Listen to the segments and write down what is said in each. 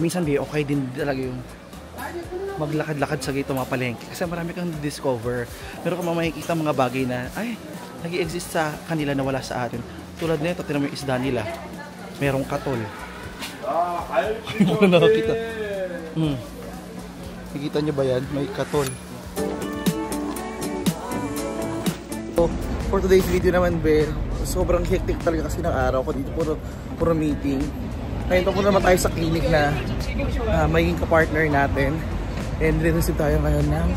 minsan okay din talaga yung maglakad-lakad sa gito mga palengke kasi marami kang discover. Meron kang makikita mga bagay na ay nag-i-exist sa kanila na wala sa atin. Tulad nito, tingnan mo yung isda nila. Merong katol. Ano nakakita? Nakikita niyo ba yan? May katol. So, for today's video naman, sobrang hectic talaga kasi ng araw ko dito. Puro meeting. Ngayon po naman tayo sa clinic na magiging kapartner natin. And re-receive tayo ngayon ng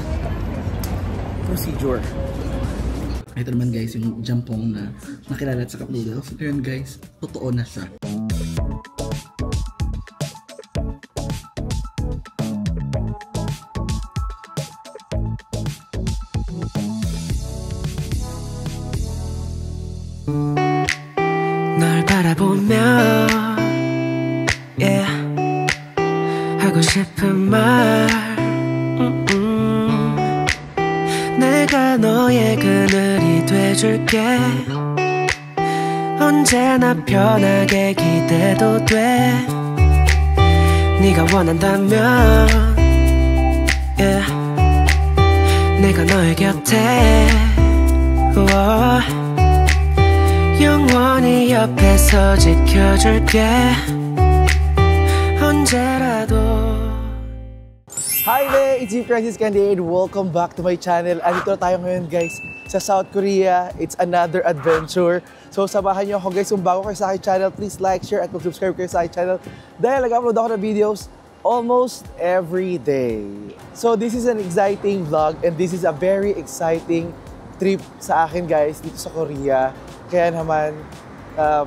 procedure. Ito naman guys, yung jampong na nakilala sa Cup Noodles. Ito yun guys, totoo na siya. 널 바라보며 yeah 하고 싶은 말 내가 너의 그늘이 돼줄게 언제나 편하게 기대도 돼 네가 원한다면 yeah 내가 너의 곁에 영원히 옆에서 지켜줄게 언제라도. Hi there! It's me, Francis Candy, and welcome back to my channel. Andito na tayo ngayon guys sa South Korea. It's another adventure. So samahan niyo ako guys. Kung bago kayo sa aking channel, please like, share at mag-subscribe kayo sa aking channel dahil nag-upload ako ng videos almost every day. So this is an exciting vlog and this is a very exciting trip sa akin guys dito sa Korea. Kaya naman,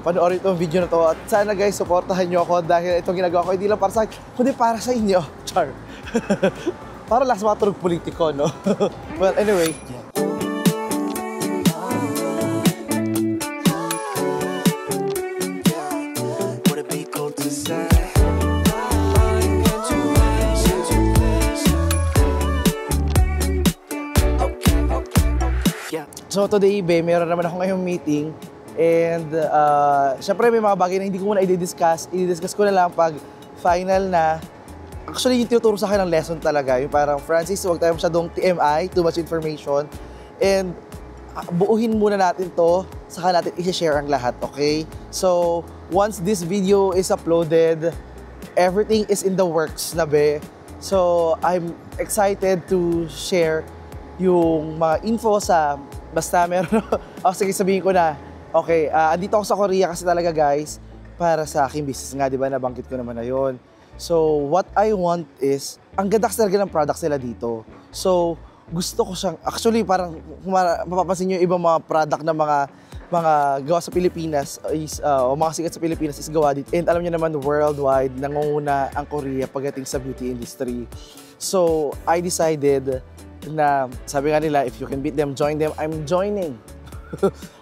panoorin itong video na to at sana guys, supportahan nyo ako dahil itong ginagawa ko hindi lang para sa akin, kundi para sa inyo. Char! Para lang sa mga turog politiko, no? Well, anyway. So today, meron naman ako ngayong meeting and syempre may mga bagay na hindi ko muna i-discuss ko na lang pag final na. Actually, yung tinuturo sa akin ng lesson talaga, yung parang Francis, huwag tayo masyadong TMI, too much information, and buuhin muna natin to, saka natin i-share ang lahat, okay? So, once this video is uploaded, everything is in the works na So, I'm excited to share yung mga info sa basta meron. Sige, sabihin ko na. Okay, andito ako sa Korea kasi talaga guys, para sa aking business nga, di ba? Nabanggit ko naman na yun. So, what I want is, ang ganda kasi talaga ng products nila dito. So, gusto ko siyang, actually parang mapapansin nyo yung ibang mga product na mga gawa sa Pilipinas is, o mga sikat sa Pilipinas is gawa dito. And alam nyo naman, worldwide, nangunguna ang Korea pagdating sa beauty industry. So, I decided na sabi nga nila, if you can beat them, join them. I'm joining.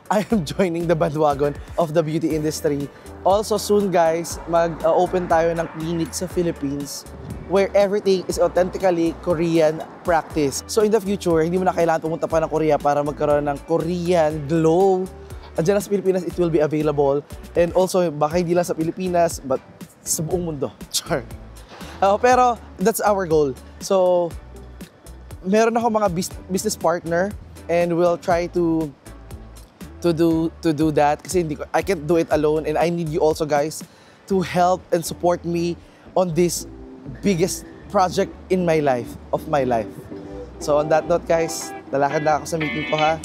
I am joining the bandwagon of the beauty industry. Also soon guys, mag-open tayo ng clinic sa Philippines where everything is authentically Korean practice. So in the future, hindi mo na kailangan pumunta pa ng Korea para magkaroon ng Korean glow. Andiyan sa Pilipinas, it will be available. And also, baka hindi lang sa Pilipinas, but sa buong mundo. Char. Pero that's our goal. So, meron ako mga business partner and we'll try to do that kasi I can't do it alone and I need you also guys to help and support me on this biggest project in my life, of my life. So on that note guys, lalakad na ako sa meeting ko ha.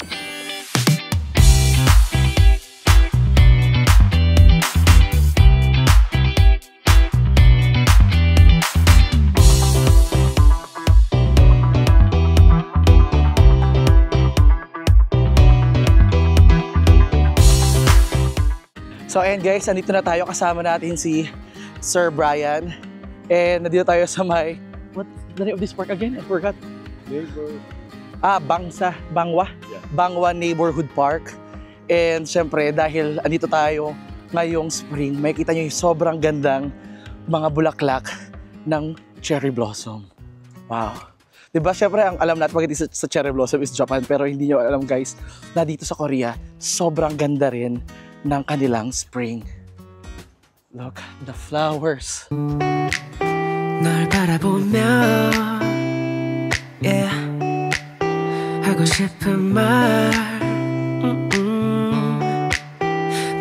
So ayan guys, nandito na tayo, kasama natin si Sir Brian. And nandito tayo sa may, what's the name of this park again? I forgot. Bangwa. Yeah. Bangwa Neighborhood Park. And syempre, dahil andito tayo ngayong spring, makikita nyo yung sobrang gandang mga bulaklak ng cherry blossom. Wow. Diba, syempre ang alam natin pagdating sa cherry blossom is Japan, pero hindi nyo alam guys, na dito sa Korea, sobrang ganda rin ng kanilang spring. Look, the flowers. 바라보며 yeah. 하고 싶은 말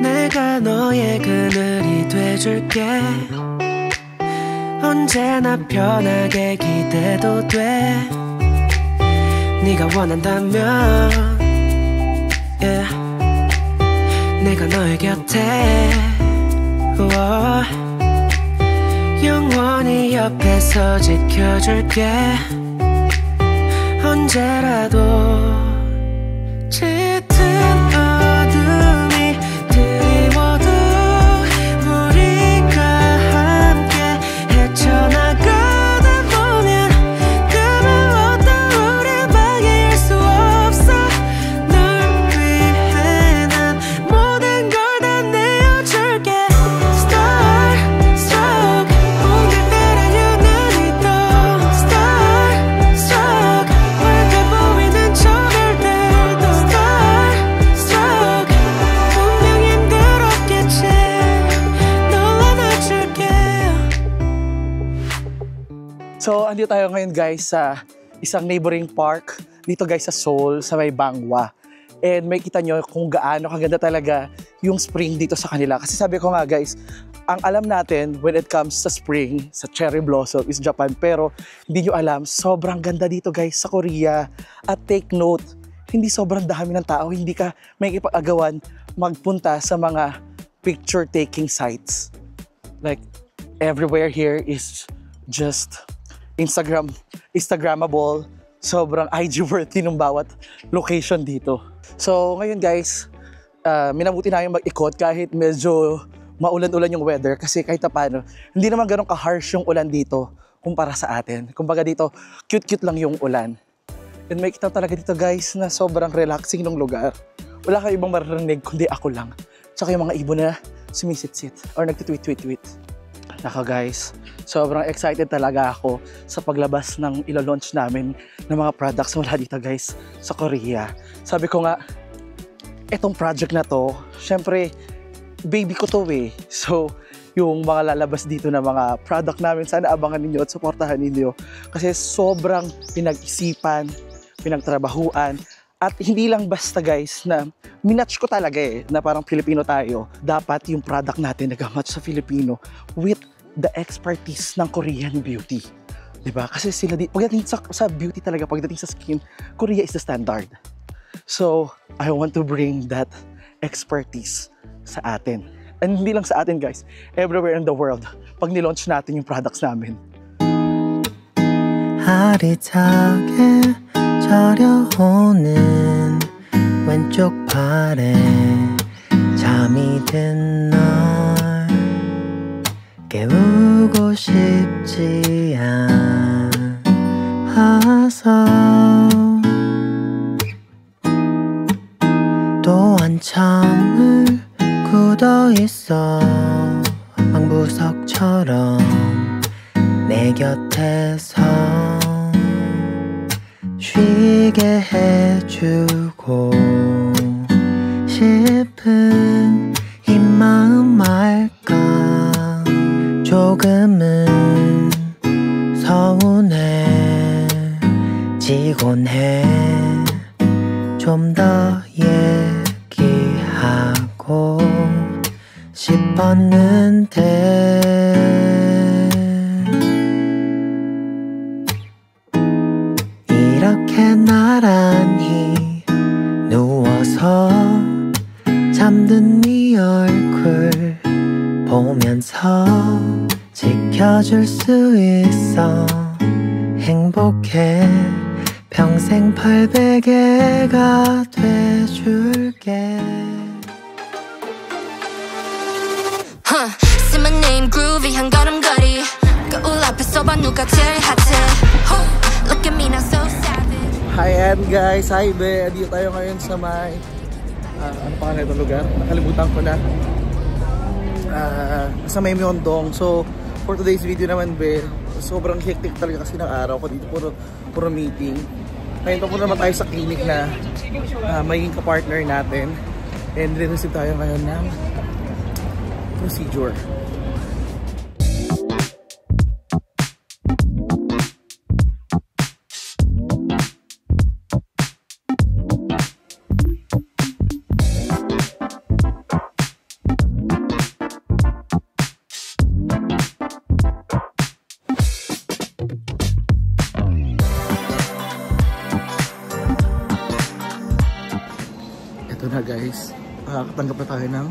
내가 너의 그늘이 돼줄게 언제나 편하게 기대도 돼 네가 원한다면 yeah. 내가 너의 곁에 영원히 옆에서 지켜줄게 언제라도 짙은 어둠이 드리워도 우리가 함께 헤쳐나가다 보면 그 무엇도 우릴 방해할 수 없어 널 위해 난 모든 걸 다 내어줄게 Starstruck 오늘따라 유난히 더 Starstruck 멀게 보이는 저별들도 Starstruck 분명 힘들었겠지 널 안아줄게. So, andito tayo ngayon guys sa isang neighboring park dito guys sa Seoul, sa may Bangwa. And may kita nyo kung gaano kaganda talaga yung spring dito sa kanila. Kasi sabi ko nga guys, ang alam natin when it comes sa spring, sa cherry blossom is Japan. Pero hindi nyo alam, sobrang ganda dito guys sa Korea. At take note, hindi sobrang dami ng tao, hindi ka may ipag-agawan magpunta sa mga picture taking sites. Like everywhere here is just Instagrammable. Sobrang IG worthy ng bawat location dito. So ngayon guys, minabuti namin mag-ikot kahit medyo maulan-ulan yung weather kasi kahit paano, hindi naman ganun ka-harsh yung ulan dito kumpara sa atin. Kumbaga dito, cute-cute lang yung ulan. And may kita talaga dito guys na sobrang relaxing ng lugar. Wala kang ibang maririnig kundi ako lang. Tsaka yung mga ibon na sumisit-sit or nagtitweet-tweet-tweet. Naka guys, sobrang excited talaga ako sa paglabas ng ilo-launch namin ng mga products mula dito guys sa Korea. Sabi ko nga, etong project na to, syempre, baby ko to eh. So, yung mga lalabas dito na mga product namin, sana abangan ninyo at supportahan ninyo. Kasi sobrang pinag-isipan, pinagtrabahuan, at hindi lang basta guys na minatch ko talaga eh, na parang Filipino tayo. Dapat yung product natin nag-match sa Filipino with the expertise ng Korean beauty. Diba? Kasi sila pagdating sa beauty talaga, pagdating sa skin, Korea is the standard. So, I want to bring that expertise sa atin. And hindi lang sa atin guys, everywhere in the world, pag nilaunch natin yung products namin. 아리타게 저려오는 왼쪽 팔에 잠이 든 널 깨우고 싶지 않아서 또 한참을 굳어있어 방구석처럼 내 곁에서 쉬게 해주고 싶은 이 마음 알까 조금은 서운해지곤 해 좀 더 얘기하고 싶었는데 이렇게 나란히 누워서 잠든 네 얼굴 보면서 지켜줄 수 있어 행복해 평생 800개가 돼줄게 Say my name groovy 한 걸음걸이 거울 앞에서 봐 누가 제일 핫해 Look at me now so savage Hi and guys, hi be. Dito tayo ngayon sa may ano pa nga itong lugar? Nakalimutan ko na. Sa may Myeongdong. So, for today's video naman be, sobrang hectic talaga kasi ng araw ko dito. Puro meeting. Ngayon papunta naman tayo sa clinic na magiging kapartner natin. And re-receive tayo ngayon ng procedure. guys, tanggap na tayo ng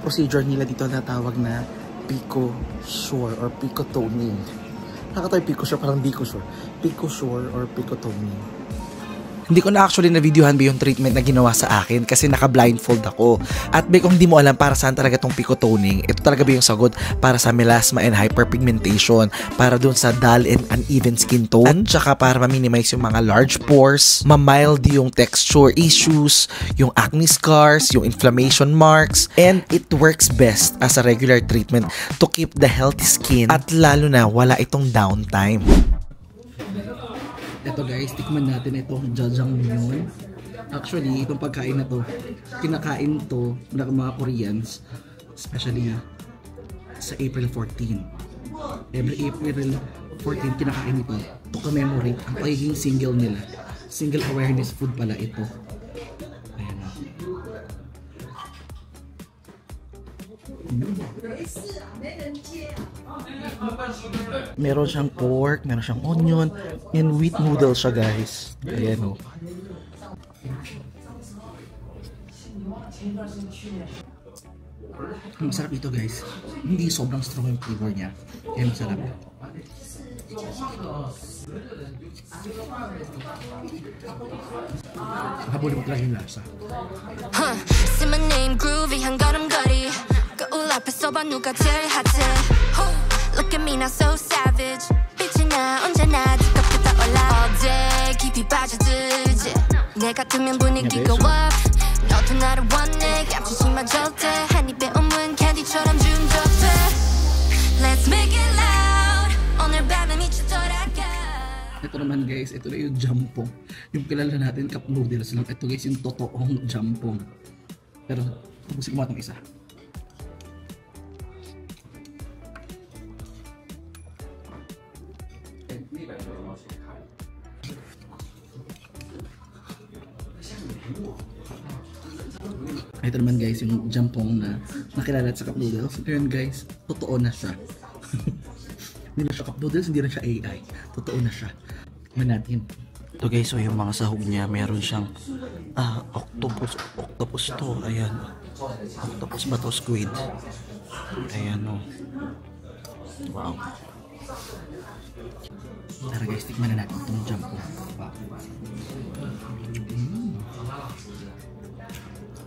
procedure nila dito na tawag na PicoSure or picotoning. Nakatayo PicoSure, parang di ko sure. PicoSure or picotoning. Hindi ko na actually na-videohan ba yung treatment na ginawa sa akin kasi naka-blindfold ako. At ba kung hindi mo alam para saan talaga tong picotoning, ito talaga ba yung sagot para sa melasma and hyperpigmentation, para dun sa dull and uneven skin tone, at saka para ma-minimize yung mga large pores, ma-mild yung texture issues, yung acne scars, yung inflammation marks, and it works best as a regular treatment to keep the healthy skin at lalo na wala itong downtime. Ito guys, tikman natin itong jjajangmyeon. Actually, itong pagkain na to, kinakain to ng mga Koreans, especially sa April 14. Every April 14, kinakain ito to commemorate ang pagiging single nila. Single awareness food pala ito. Ayan na. Meron siyang pork, meron siyang onion, and wheat noodles siya guys. Ayan o. Masarap ito guys. Hindi sobrang strong yung flavor niya. Kaya masarap. Habulin mo talaga yung lasa. Say my name groovy 한 걸음걸이 거울 앞에서 봐 누가 제일 핫해 Look at me now so savage 빛이 나 언제나 뒤끝부터 올라 All day 깊이 빠져들지 내 같으면 분위기가 up 너도 나를 원해 감추지 마 절대 한 입에 옮은 캔디처럼 중독돼 Let's make it loud 오늘 밤에 미쳐 돌아가 Ito naman guys, ito na yung jampong. Yung kilala natin cup noodles lang. Ito guys yung totoong jampong. Pero tapusin ko itong isa. Ito naman guys yung jampong na nakilala sa cup noodles. Ayun guys, totoo na siya. Hindi na siya cup noodles, hindi na siya AI. Totoo na siya. Tignan natin. Ito guys, so yung mga sahog niya, meron siyang octopus. Octopus to, ayan. Octopus ba to? Squid. Ayan o. Wow. Tara guys, tignan na natin itong jumbo. Wow.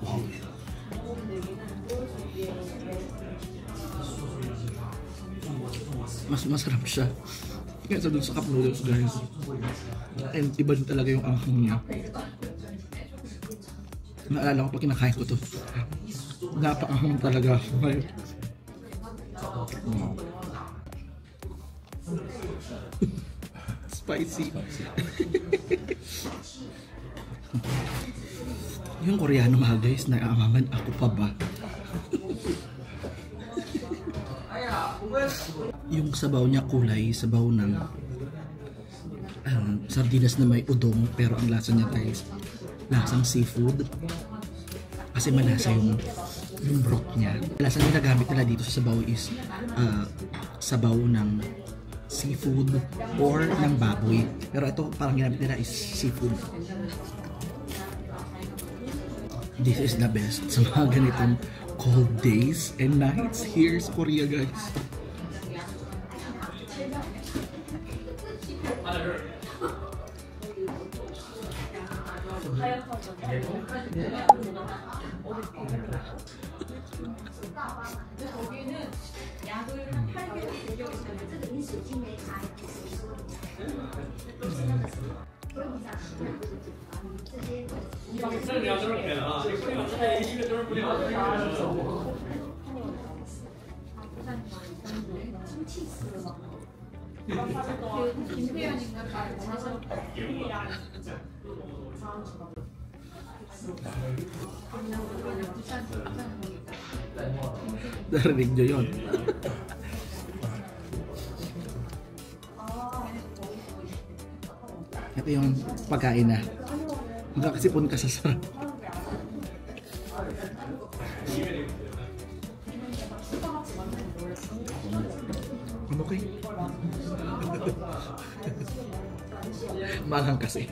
Wow. Mas masarap siya kaysa dun sa cup noodles guys. And iba din talaga yung anghang niya. Naalala ko pag kinakain ko to, napaka-anghang talaga. Spicy. Yung Koreano nga guys, naamangan ako pa ba? Yung sabaw niya kulay, sabaw ng sardinas na may udong, pero ang lasa niya guys, lasang seafood. Kasi malasa yung broth niya. Lasa na nagamit nila dito sa sabaw is sabaw ng seafood or ng baboy. Pero ito parang ginamit nila is seafood. This is the best sa mga ganitong cold days and nights here sa Korea guys. Narinig nyo yun. Ito yung pagkain na magkakasipon ka sa sarap. Ano Okay. Mangang kasi.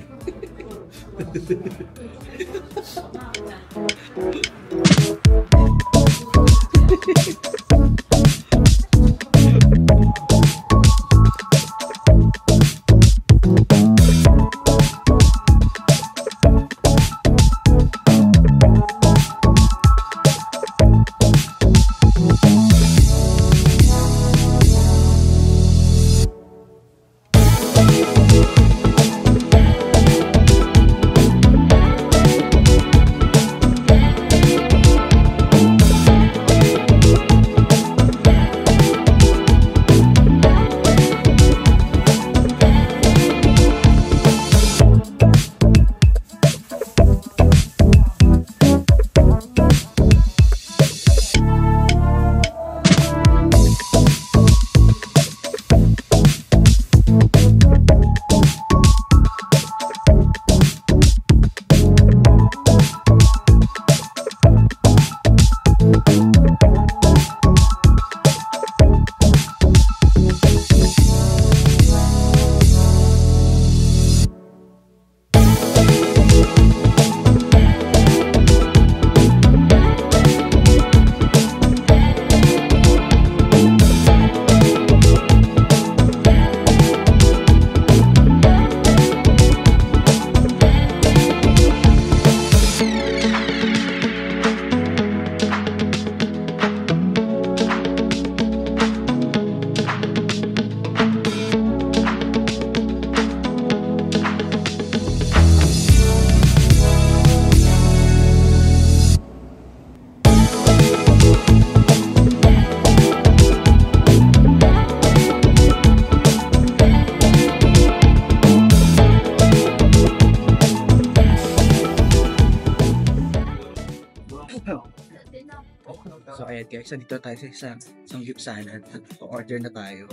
So ayan guys, nandito tayo sa isang gipsanan. Order na tayo.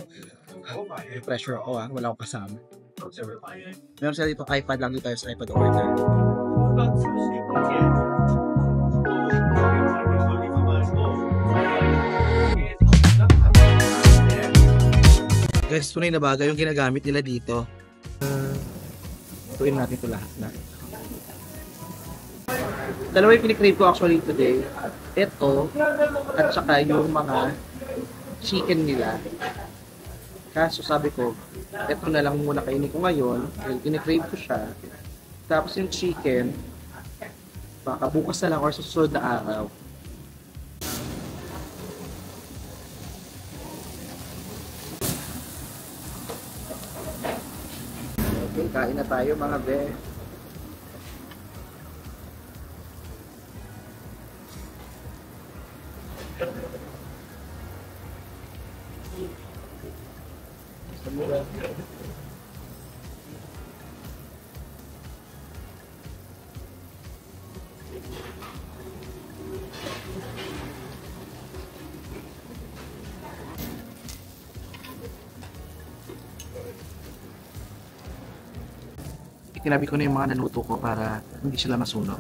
May pressure ako wala akong kasama. Meron sila dito iPad lang dito tayo sa iPad order. Guys, tunay na bagay yung ginagamit nila dito. Tuin natin ito lahat na. Dalawa yung pinikrave ko actually today. Ito, at saka yung mga chicken nila. Kaso sabi ko, ito na lang muna kainin ko ngayon. Dahil pinikrave ko siya. Tapos yung chicken, baka bukas na lang or susunod na araw. Okay, kain na tayo mga be. Tinabi ko na yung mga naluto ko para hindi sila masunog.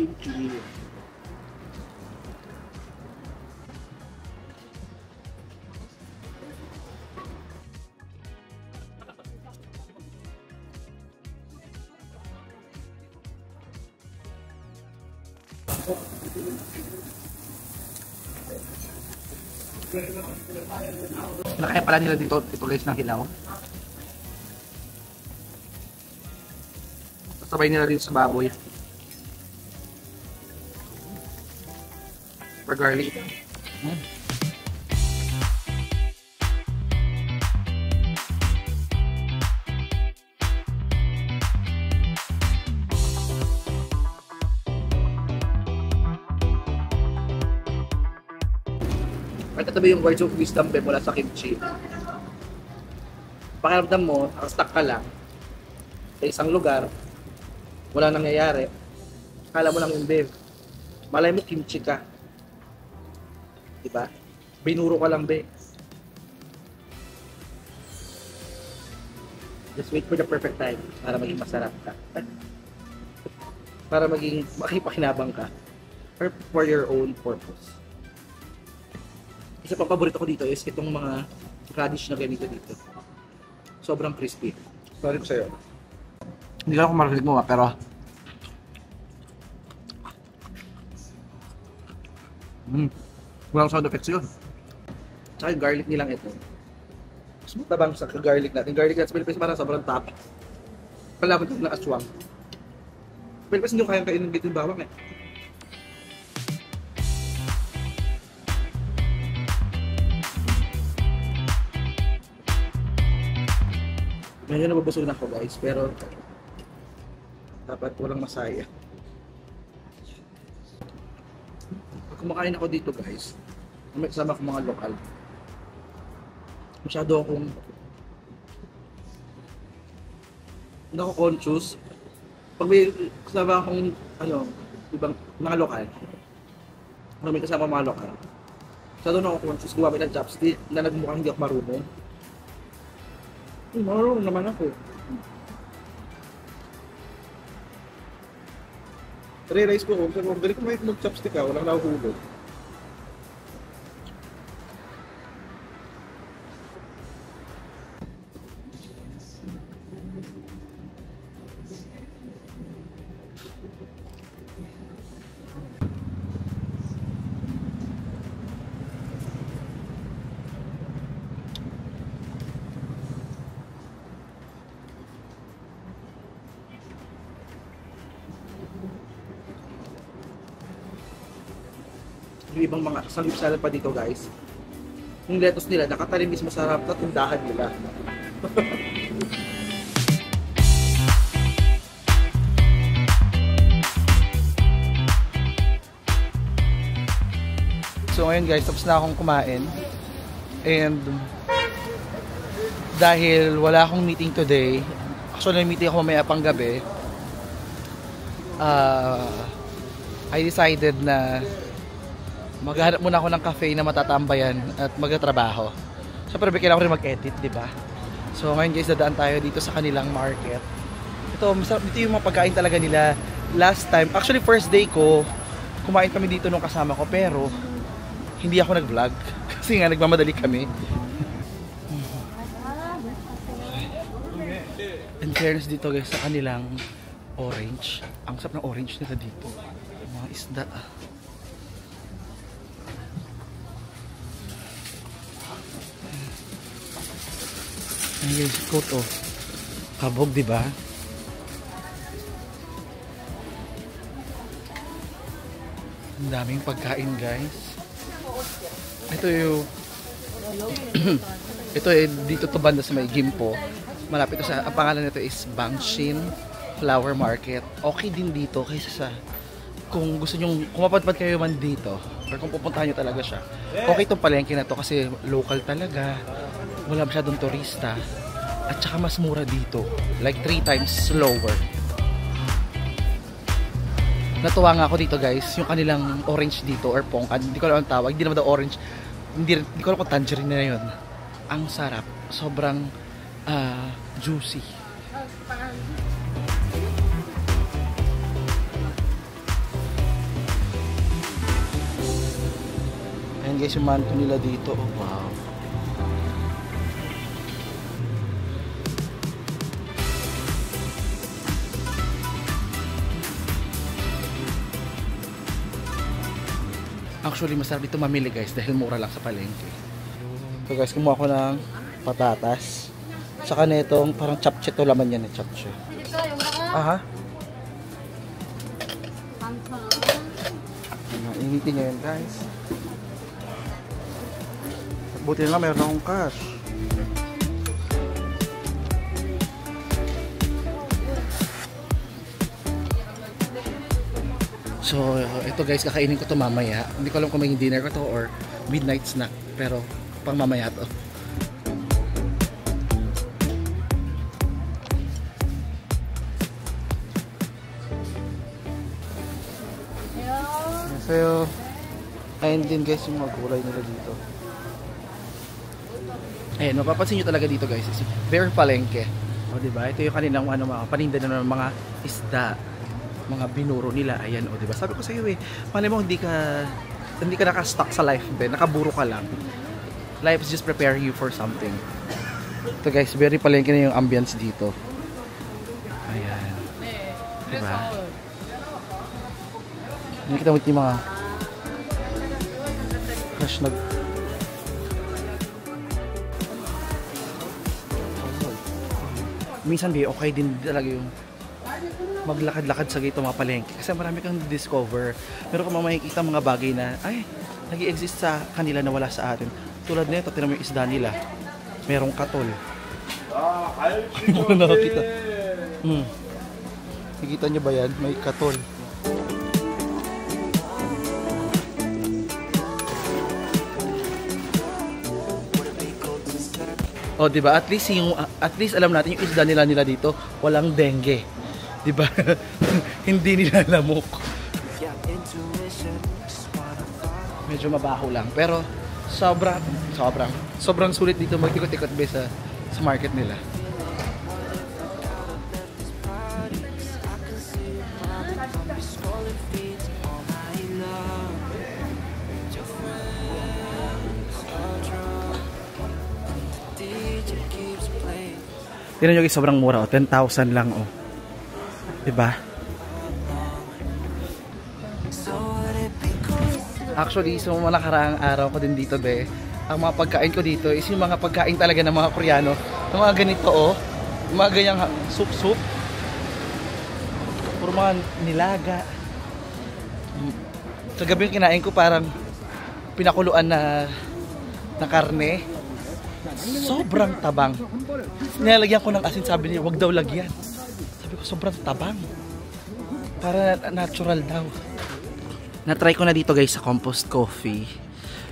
Thank you. Nakaya pala nila dito guys ng hilaw. Sabay nila dito sa baboy. For garlic. Magkatabi yung words of wisdom mula sa kimchi. Pakiramdam mo, stuck ka lang. sa isang lugar, wala nangyayari, akala mo lang yung babe. Malay mo kimchi ka. Diba? Binuro ka lang, babe. Just wait for the perfect time para maging masarap ka. Para maging makipakinabang ka. Or for your own purpose. Isa pang paborito ko dito is itong mga radish na ganito dito. Sobrang crispy. Sorry ko sa'yo. Hindi ka lang kung marinig mo pero walang sound effects yun. Tsaka yung garlic nilang ito. Mas matabang sa garlic natin. Garlic natin sa Pilipinas parang sobrang tap. Palaban ko ng aswang. Pilipinas hindi ko kayang kainin dito yung bawang eh. Ngayon nababusog na ako guys, pero dapat walang masaya. Pag kumakain ako dito guys, may kasama ko mga lokal. Masyado akong hindi ako conscious. Pag may kasama akong ibang mga lokal, may kasama mga lokal, masyado na ako conscious gumamit ng chopstick na nagmukhang hindi ako marunong. Marunong naman ako. Re-rice ko kung galing ko may mag-chopstick ka, walang nahuhulog. Yung ibang mga salip salad pa dito guys, yung lettuce nila nakatanim mismo sa harap na tindahan nila. So ngayon guys, tapos na akong kumain and dahil wala akong meeting today, actually meeting ako mamaya pang gabi, I decided na maghanap muna ako ng cafe na matatambayan at magtatrabaho. Siyempre, kailangan ko rin mag-edit, di ba? So, ngayon guys, dadaan tayo dito sa kanilang market. Ito, masarap dito yung mga pagkain talaga nila. Last time, actually first day ko, kumain kami dito nung kasama ko, pero hindi ako nag-vlog. Kasi nga, nagmamadali kami. In fairness dito guys, sa kanilang orange. Ang sarap ng orange nila dito. Mga isda. Ayan guys, coat oh. Kabog, diba? Ang daming pagkain guys. Ito yung ito dito to banda sa may Gimpo. Malapit to sa, ang pangalan nito is Bangshin Flower Market. Okay din dito kaysa sa kung gusto nyo, kung mapadpad kayo man dito or kung pupuntahan nyo talaga siya. Okay itong palengke na to kasi local talaga. Wala masyadong turista at saka mas mura dito, like 3 times slower. Natuwa nga ako dito guys, yung kanilang orange dito or pongkan, hindi ko alam ang tawag, hindi naman daw orange, hindi ko alam kung tangerine na yun. Ang sarap, sobrang juicy. Ayan guys, yung manto nila dito, oh, wow. Actually, masarap dito mamili guys dahil mura lang sa palengke. So guys, kumuha ko ng patatas. Saka netong parang chapche to, laman yan eh, chapche. Aha. Initin nyo yan guys. Buti na lang mayroon akong cash. So, ito guys, kakainin ko to mamaya. Hindi ko alam kung may dinner ko to or midnight snack. Pero, pang mamaya to. Pero, ayun din guys yung mga gulay nila dito. Ayan, mapapansin nyo talaga dito guys, is very palengke. O diba? Ito yung kanilang mga paninda na ng mga isda, mga binuro nila. Ayan, o diba? Sabi ko sa iyo malay mo hindi ka naka-stuck sa life, nakaburo ka lang. Life is just preparing you for something. Ito guys, very palengke na yung ambience dito. Ayan. Diba? Nakita mo yung mga crush na minsan okay din talaga yung maglakad-lakad sa gito mga palengke kasi marami kang discover. Meron ka makikita mga bagay na ay nag-i-exist sa kanila na wala sa atin. Tulad nito, tingnan mo yung isda nila. Merong katol. Ano nakakita? Nakikita nyo ba yan? May katol. Oh, 'di ba? At least alam natin yung isda nila dito, walang dengue. 'Di ba? Hindi nila lamok. Medyo mabaho lang, pero sobrang sulit dito magtikot-tikot ba sa market nila. Tingnan nyo guys, sobrang mura, 10,000 lang, diba? Actually, so mga nakaraang araw ko din dito, ang mga pagkain ko dito is yung mga pagkain talaga ng mga Koreano. Yung mga ganito, yung mga ganyang soup. Puro mga nilaga. Sa gabi yung kinain ko parang pinakuluan na karne. Sobrang tabang. Nilalagyan ko ng asin, sabi niya, wag daw lagyan. Sabi ko, sobrang tabang. Para natural daw. Na-try ko na dito guys sa Compost Coffee.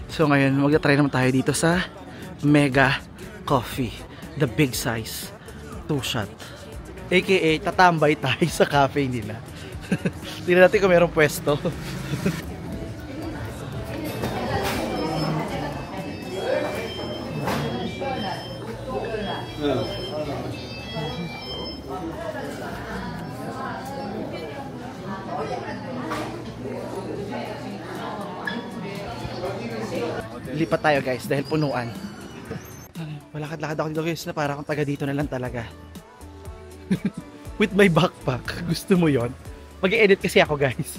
So ngayon, mag-try naman tayo dito sa Mega Coffee. The big size. 2-shot. AKA, tatambay tayo sa cafe nila. Tingnan natin kung merong pwesto. Lipat tayo guys dahil punuan. Malakad-lakad ako dito guys na para akong taga dito na lang talaga. With my backpack. Gusto mo yon? Mag-i-edit kasi ako guys.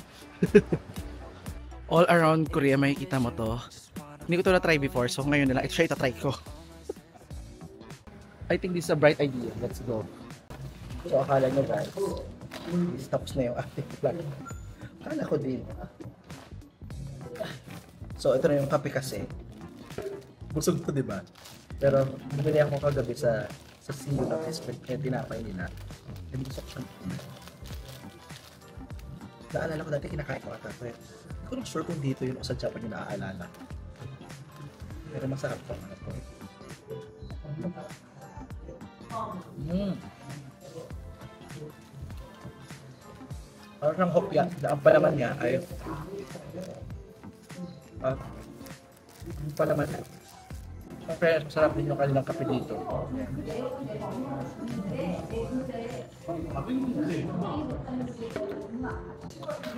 All around Korea makikita mo to. Hindi ko to na-try before, so ngayon na lang siya itatry ko. I think this is a bright idea. Let's go. So akala nyo guys, stops na yung active vlog. Akala ko din. So ito na yung kape kasi. Busog to, diba? Pero bumili ako kagabi sa CEO na tinapay nila. Hindi ko siya. Naalala ko dati kinakain ko ata. Pero hindi ko lang sure kung dito yun o sa Japan yung naaalala. Pero masarap po. Parang ng hopya. Ang palaman niya ay ang palaman niya. Siyempre, masarap din yung kanilang kape dito.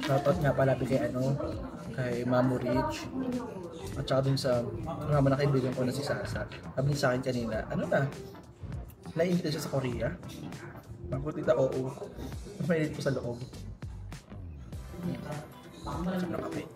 Shoutout nga pala kay Mamu Rich. At saka dun sa mga kaibigan ko na si Sasa. Sabi sa akin kanina, naiinita siya sa Korea. Mabuti na oo. Mas mainit ko sa loob. Sarap ng kape.